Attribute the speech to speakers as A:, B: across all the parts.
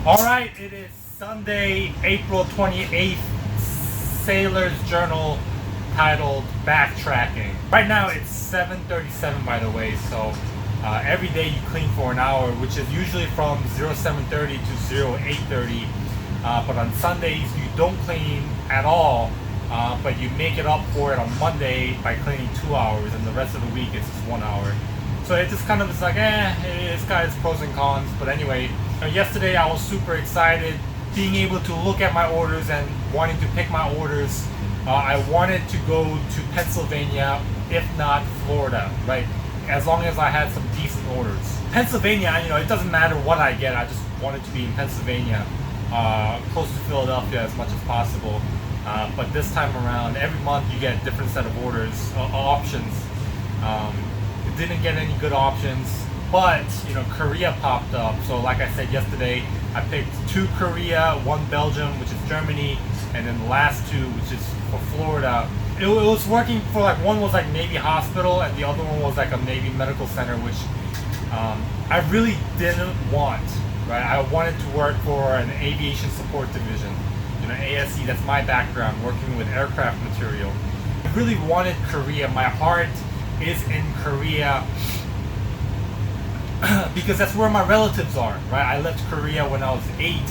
A: Alright, it is Sunday, April 28th, Sailor's Journal titled Backtracking. Right now it's 7:37 by the way, so every day you clean for an hour, which is usually from 07:30 to 08:30. But on Sundays you don't clean at all, but you make it up for it on Monday by cleaning 2 hours, and the rest of the week it's just 1 hour. So it just kind of is like, it's got its pros and cons. But anyway, yesterday I was super excited being able to look at my orders and wanting to pick my orders. I wanted to go to Pennsylvania, if not Florida, right? As long as I had some decent orders. Pennsylvania, it doesn't matter what I get, I just wanted to be in Pennsylvania, close to Philadelphia as much as possible. But this time around, every month you get a different set of orders, options. Didn't get any good options, but Korea popped up. So like I said yesterday, I picked 2 Korea, 1 Belgium, which is Germany, and then the last 2, which is for Florida. It was working for, like, one was like Navy hospital and the other one was like a Navy medical center, which I really didn't want, right? I wanted to work for an aviation support division, ASC. That's my background, working with aircraft material. I really wanted Korea. My heart is in Korea because that's where my relatives are, right? I left Korea when I was 8,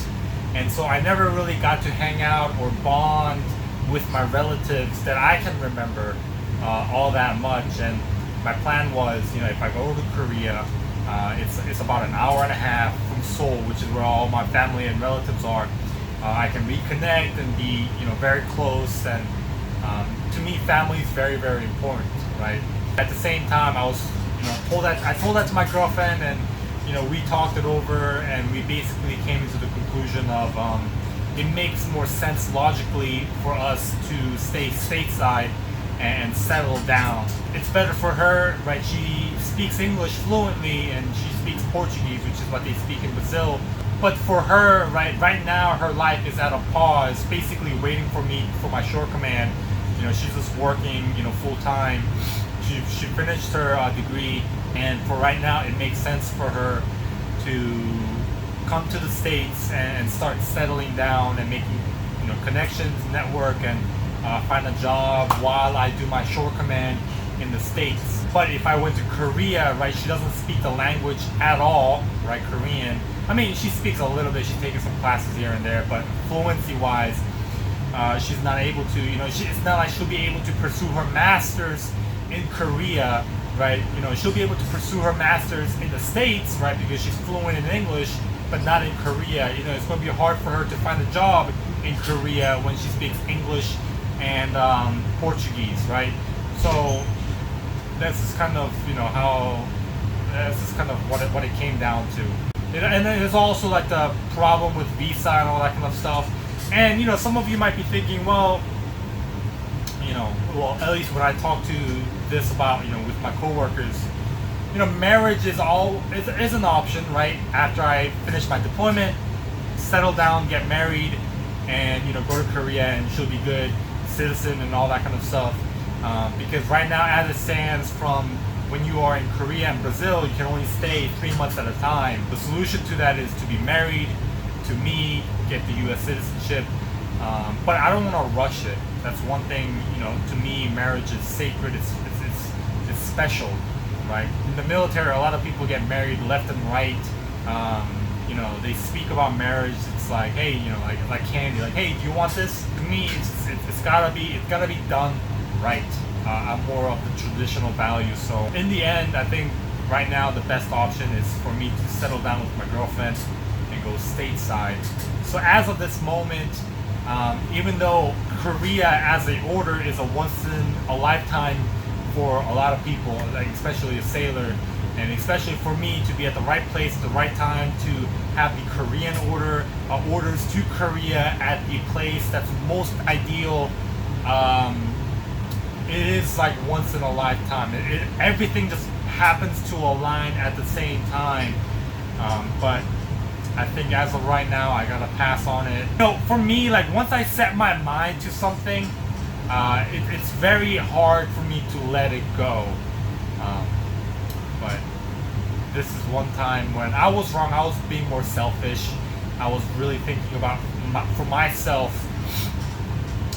A: and so I never really got to hang out or bond with my relatives that I can remember all that much. And my plan was, if I go to Korea, it's about an hour and a half from Seoul, which is where all my family and relatives are. I can reconnect and be very close, and to me family is very, very important, right? At the same time, I was told that to my girlfriend, and we talked it over, and we basically came to the conclusion of it makes more sense logically for us to stay stateside and settle down. It's better for her, right? She speaks English fluently and she speaks Portuguese, which is what they speak in Brazil. But for her, right now, her life is at a pause, basically waiting for me for my shore command. She's just working, full time. She finished her degree, and for right now, it makes sense for her to come to the States and start settling down and making, connections, network, and find a job while I do my shore command in the States. But if I went to Korea, right, she doesn't speak the language at all, right, Korean. I mean, she speaks a little bit. She's taking some classes here and there, but fluency-wise, she's not able to. It's not like she'll be able to pursue her master's in Korea, right? She'll be able to pursue her master's in the States, right, because she's fluent in English, but not in Korea. It's going to be hard for her to find a job in Korea when she speaks English and Portuguese, right? So that's just kind of what it came down to. And then there's also like the problem with visa and all that kind of stuff. And some of you might be thinking, well, at least when I talk to this about, with my coworkers, marriage is an option, right? After I finish my deployment, settle down, get married, and go to Korea, and she'll be good, citizen and all that kind of stuff. Because right now, as it stands, from when you are in Korea and Brazil, you can only stay 3 months at a time. The solution to that is to be married to me, get the U.S. citizenship. But I don't want to rush it. That's one thing, to me, marriage is sacred. It's special, right? In the military, a lot of people get married left and right. They speak about marriage. It's like, hey, like candy. Like, hey, do you want this? To me, it's gotta be done right. I'm more of the traditional values. So in the end, I think right now the best option is for me to settle down with my girlfriend and go stateside. So as of this moment, even though Korea as a order is a once in a lifetime for a lot of people, like especially a sailor, and especially for me to be at the right place at the right time to have the Korean orders to Korea at the place that's most ideal, it is like once in a lifetime. Everything just happens to align at the same time. But I think as of right now, I gotta pass on it. For me, like once I set my mind to something, it's very hard for me to let it go. But this is one time when I was wrong. I was being more selfish, I was really thinking about for myself,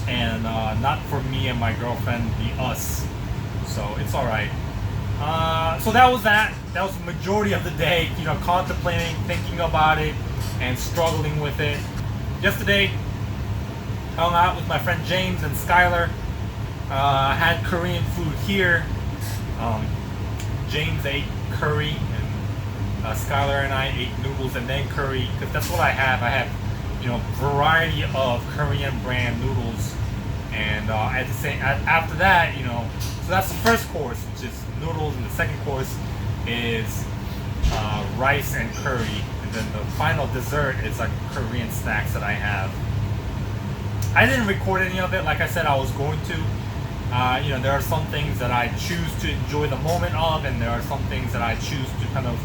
A: and not for me and my girlfriend, the us. So it's all right. So that was that. That was the majority of the day, you know, contemplating, thinking about it, and struggling with it. Yesterday, hung out with my friend James and Skylar. Had Korean food here. James ate curry, and Skylar and I ate noodles and then curry, because that's what I have. I have, you know, variety of Korean brand noodles, and at the same after that, you know, so that's the first course, which is noodles, and the second course is rice and curry, and then the final dessert is like Korean snacks that I have. I didn't record any of it, like I said I was going to. You know, there are some things that I choose to enjoy the moment of, and there are some things that I choose to kind of,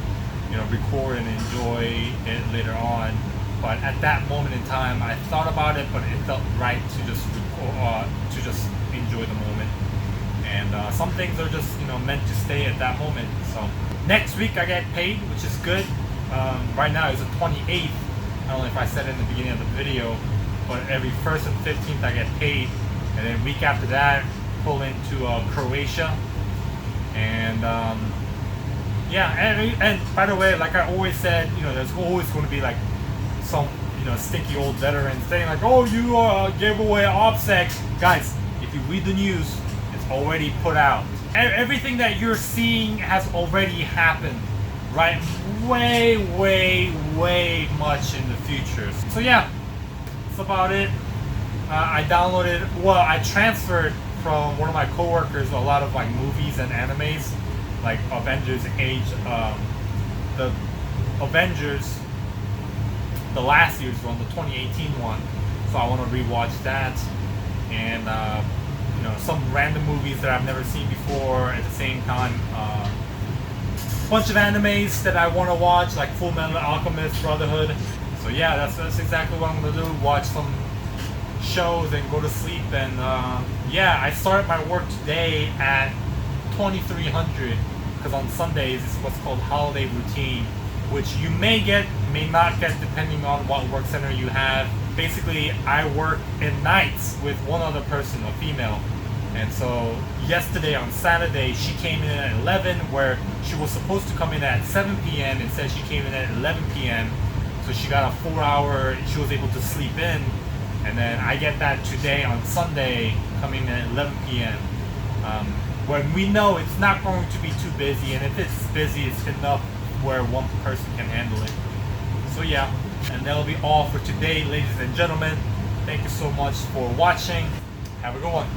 A: you know, record and enjoy it later on. But at that moment in time, I thought about it, but it felt right to just enjoy the moment. And some things are just, you know, meant to stay at that moment. So next week I get paid, which is good. Right now it's the 28th. I don't know if I said it in the beginning of the video, but every 1st and 15th I get paid, and then week after that pull into Croatia. And yeah, and by the way, like I always said, you know, there's always going to be like some, you know, stinky old veterans saying like, oh, you gave away OPSEC. Guys, if you read the news, it's already put out. Everything that you're seeing has already happened, right? Way much in the future. So yeah, that's about it. I transferred from one of my coworkers a lot of like movies and animes, like Avengers Age, the Avengers, the last year's one, the 2018 one. So I want to rewatch that, and you know, some random movies that I've never seen before. At the same time, bunch of animes that I want to watch, like Full Metal Alchemist Brotherhood. So yeah, that's exactly what I'm gonna do. Watch some shows and go to sleep. And yeah, I started my work today at 2300, because on Sundays it's what's called holiday routine, which you may get, may not get, depending on what work center you have. Basically, I work in nights with one other person, a female. And so yesterday on Saturday, she came in at 11, where she was supposed to come in at 7 p.m. Instead, she came in at 11 p.m. So she got a 4-hour, she was able to sleep in. And then I get that today on Sunday, coming in at 11 p.m. When we know it's not going to be too busy, and if it's busy, it's enough where one person can handle it. So yeah, and that'll be all for today, ladies and gentlemen. Thank you so much for watching. Have a good one.